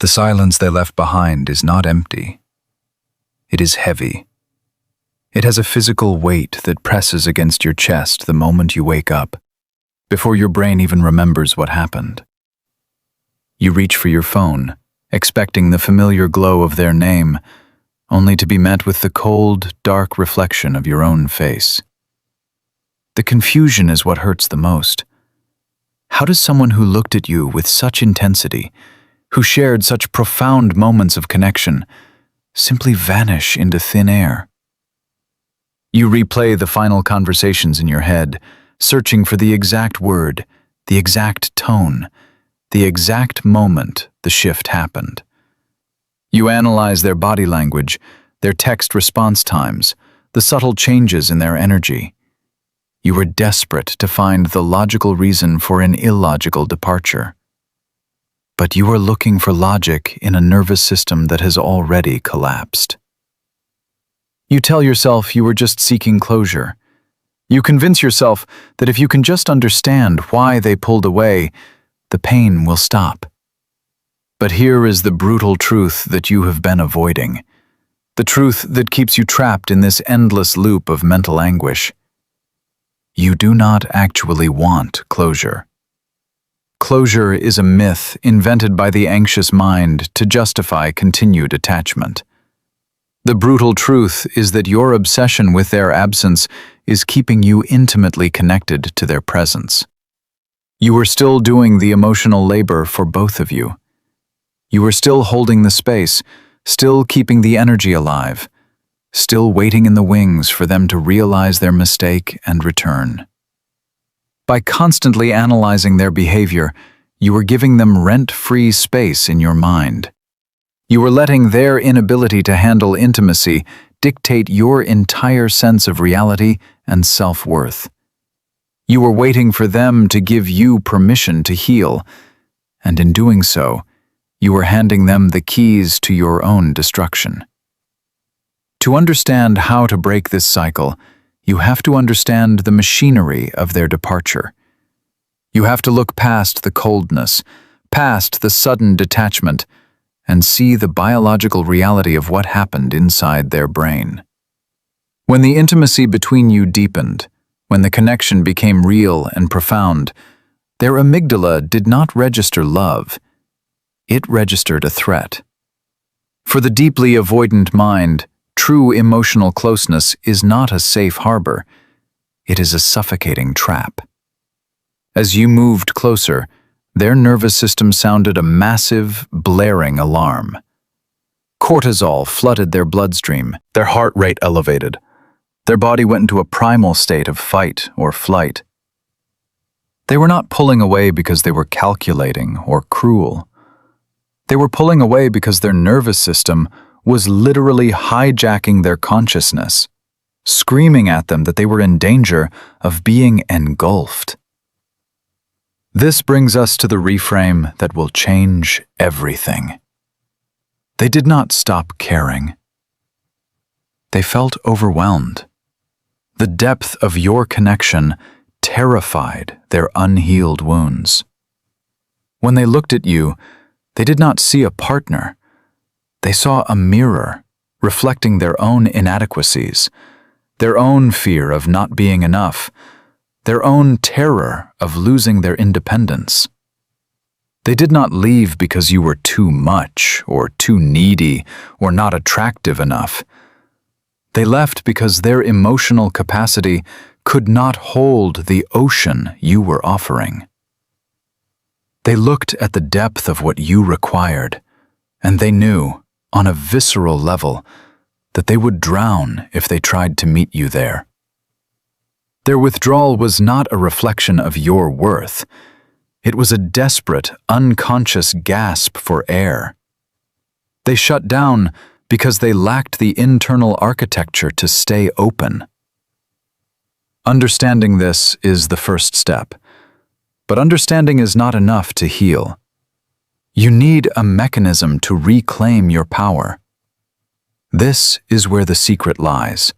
The silence they left behind is not empty. It is heavy. It has a physical weight that presses against your chest the moment you wake up, before your brain even remembers what happened. You reach for your phone, expecting the familiar glow of their name, only to be met with the cold, dark reflection of your own face. The confusion is what hurts the most. How does someone who looked at you with such intensity, who shared such profound moments of connection, simply vanish into thin air? You replay the final conversations in your head, searching for the exact word, the exact tone, the exact moment the shift happened. You analyze their body language, their text response times, the subtle changes in their energy. You were desperate to find the logical reason for an illogical departure. But you are looking for logic in a nervous system that has already collapsed. You tell yourself you were just seeking closure. You convince yourself that if you can just understand why they pulled away, the pain will stop. But here is the brutal truth that you have been avoiding, the truth that keeps you trapped in this endless loop of mental anguish. You do not actually want closure. Closure is a myth invented by the anxious mind to justify continued attachment. The brutal truth is that your obsession with their absence is keeping you intimately connected to their presence. You are still doing the emotional labor for both of you. You are still holding the space, still keeping the energy alive, still waiting in the wings for them to realize their mistake and return. By constantly analyzing their behavior, you are giving them rent-free space in your mind. You are letting their inability to handle intimacy dictate your entire sense of reality and self-worth. You are waiting for them to give you permission to heal, and in doing so, you are handing them the keys to your own destruction. To understand how to break this cycle, you have to understand the machinery of their departure. You have to look past the coldness, past the sudden detachment, and see the biological reality of what happened inside their brain. When the intimacy between you deepened, when the connection became real and profound, their amygdala did not register love. It registered a threat. For the deeply avoidant mind, true emotional closeness is not a safe harbor. It is a suffocating trap. As you moved closer, their nervous system sounded a massive, blaring alarm. Cortisol flooded their bloodstream, their heart rate elevated. Their body went into a primal state of fight or flight. They were not pulling away because they were calculating or cruel. They were pulling away because their nervous system was literally hijacking their consciousness, screaming at them that they were in danger of being engulfed. This brings us to the reframe that will change everything. They did not stop caring. They felt overwhelmed. The depth of your connection terrified their unhealed wounds. When they looked at you, they did not see a partner. They saw a mirror reflecting their own inadequacies, their own fear of not being enough, their own terror of losing their independence. They did not leave because you were too much or too needy or not attractive enough. They left because their emotional capacity could not hold the ocean you were offering. They looked at the depth of what you required, and they knew, on a visceral level, that they would drown if they tried to meet you there. Their withdrawal was not a reflection of your worth. It was a desperate, unconscious gasp for air. They shut down because they lacked the internal architecture to stay open. Understanding this is the first step, but understanding is not enough to heal. You need a mechanism to reclaim your power. This is where the secret lies.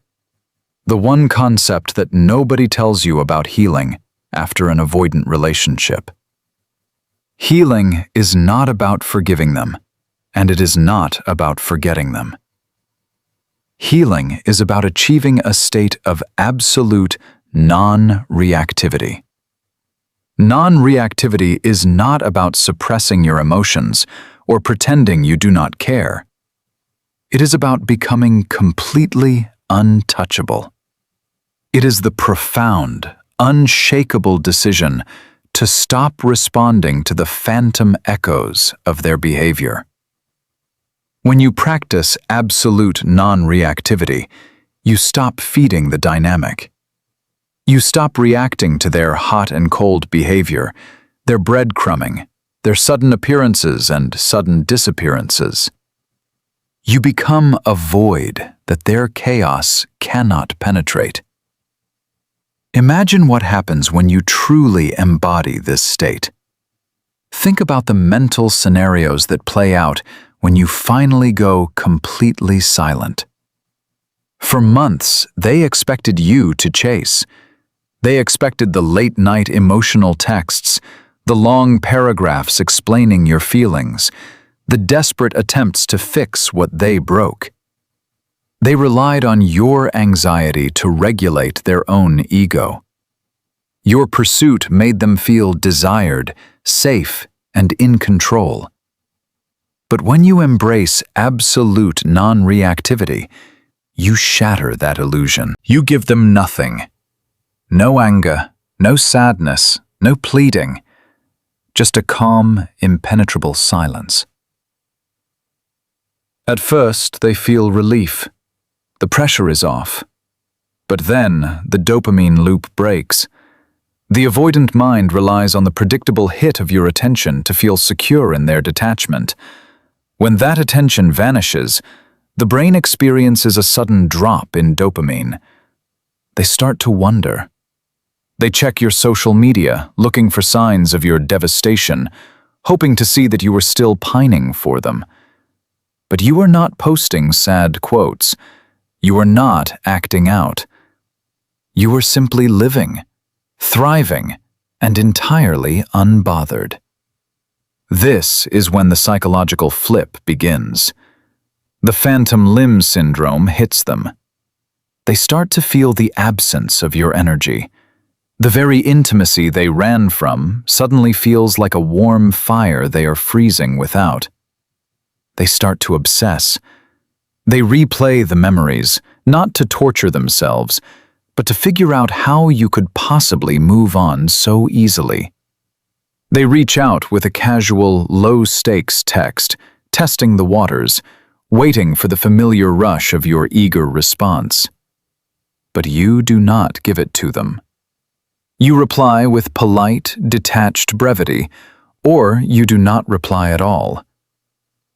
The one concept that nobody tells you about healing after an avoidant relationship. Healing is not about forgiving them. and it is not about forgetting them. Healing is about achieving a state of absolute non-reactivity. Non-reactivity is not about suppressing your emotions or pretending you do not care. It is about becoming completely untouchable. It is the profound, unshakable decision to stop responding to the phantom echoes of their behavior. When you practice absolute non-reactivity, you stop feeding the dynamic. You stop reacting to their hot and cold behavior, their breadcrumbing, their sudden appearances and sudden disappearances. You become a void that their chaos cannot penetrate. Imagine what happens when you truly embody this state. Think about the mental scenarios that play out when you finally go completely silent. For months, they expected you to chase. They expected the late-night emotional texts, the long paragraphs explaining your feelings, the desperate attempts to fix what they broke. They relied on your anxiety to regulate their own ego. Your pursuit made them feel desired, safe, and in control. But when you embrace absolute non-reactivity, you shatter that illusion. You give them nothing. No anger, no sadness, no pleading. Just a calm, impenetrable silence. At first, they feel relief. The pressure is off. But then, the dopamine loop breaks. The avoidant mind relies on the predictable hit of your attention to feel secure in their detachment. When that attention vanishes, the brain experiences a sudden drop in dopamine. They start to wonder. They check your social media, looking for signs of your devastation, hoping to see that you are still pining for them. But you are not posting sad quotes. You are not acting out. You are simply living, thriving, and entirely unbothered. This is when the psychological flip begins. The phantom limb syndrome hits them. They start to feel the absence of your energy. The very intimacy they ran from suddenly feels like a warm fire they are freezing without. They start to obsess. They replay the memories, not to torture themselves, but to figure out how you could possibly move on so easily. They reach out with a casual, low-stakes text, testing the waters, waiting for the familiar rush of your eager response. But you do not give it to them. You reply with polite, detached brevity, or you do not reply at all.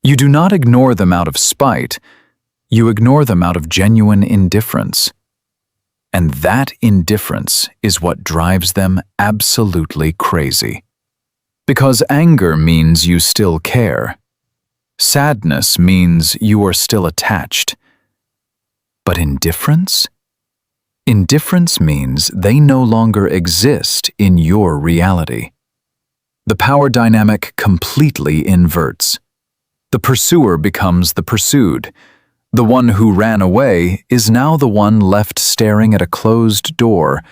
You do not ignore them out of spite, you ignore them out of genuine indifference. And that indifference is what drives them absolutely crazy. Because anger means you still care. Sadness means you are still attached. But indifference? Indifference means they no longer exist in your reality. The power dynamic completely inverts. The pursuer becomes the pursued. The one who ran away is now the one left staring at a closed door,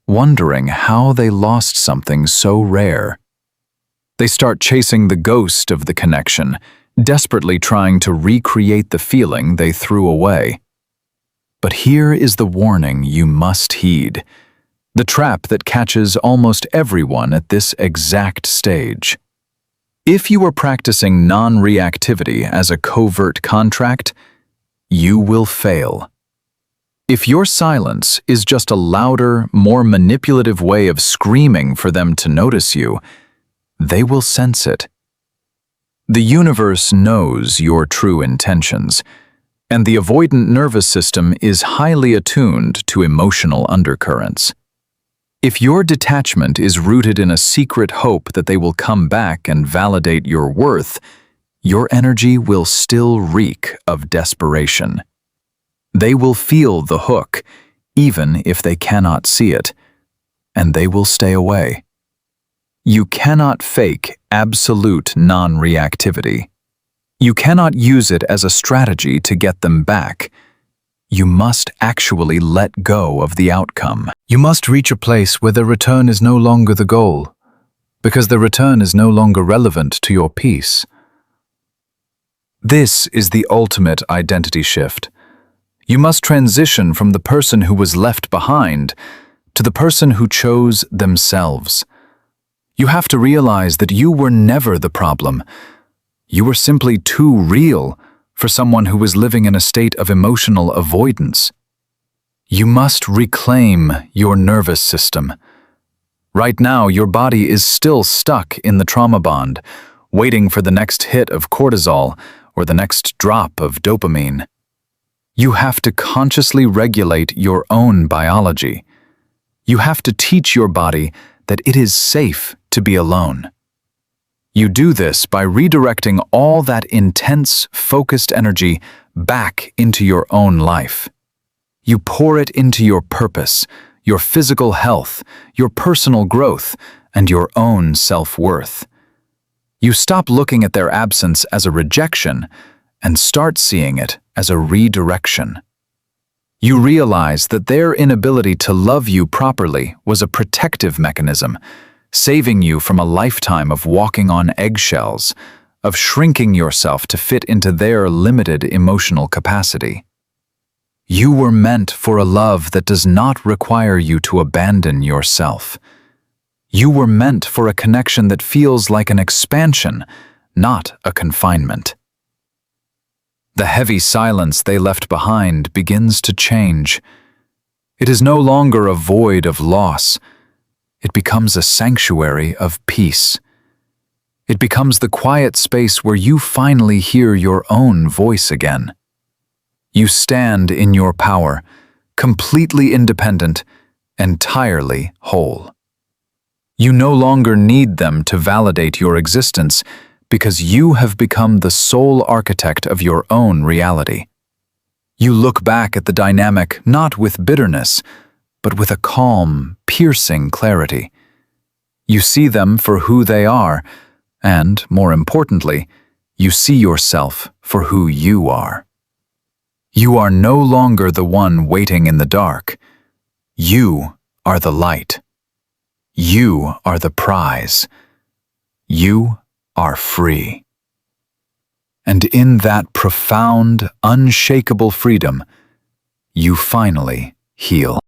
wondering how they lost something so rare. They start chasing the ghost of the connection, desperately trying to recreate the feeling they threw away. But here is the warning you must heed, the trap that catches almost everyone at this exact stage. If you are practicing non-reactivity as a covert contract, you will fail. If your silence is just a louder, more manipulative way of screaming for them to notice you, they will sense it. The universe knows your true intentions, and the avoidant nervous system is highly attuned to emotional undercurrents. If your detachment is rooted in a secret hope that they will come back and validate your worth, your energy will still reek of desperation. They will feel the hook, even if they cannot see it, and they will stay away. You cannot fake absolute non-reactivity. You cannot use it as a strategy to get them back. You must actually let go of the outcome. You must reach a place where the return is no longer the goal, because the return is no longer relevant to your peace. This is the ultimate identity shift. You must transition from the person who was left behind to the person who chose themselves. You have to realize that you were never the problem. You were simply too real for someone who was living in a state of emotional avoidance. You must reclaim your nervous system. Right now, your body is still stuck in the trauma bond, waiting for the next hit of cortisol or the next drop of dopamine. You have to consciously regulate your own biology. You have to teach your body that it is safe to be alone. You do this by redirecting all that intense, focused energy back into your own life. You pour it into your purpose, your physical health, your personal growth, and your own self-worth. You stop looking at their absence as a rejection and start seeing it as a redirection. You realize that their inability to love you properly was a protective mechanism, saving you from a lifetime of walking on eggshells, of shrinking yourself to fit into their limited emotional capacity. You were meant for a love that does not require you to abandon yourself. You were meant for a connection that feels like an expansion, not a confinement. The heavy silence they left behind begins to change. It is no longer a void of loss. It becomes a sanctuary of peace. It becomes the quiet space where you finally hear your own voice again. You stand in your power, completely independent, entirely whole. You no longer need them to validate your existence because you have become the sole architect of your own reality. You look back at the dynamic not with bitterness, but with a calm, piercing clarity. You see them for who they are, and, more importantly, you see yourself for who you are. You are no longer the one waiting in the dark. You are the light. You are the prize. You are free. And in that profound, unshakable freedom, you finally heal.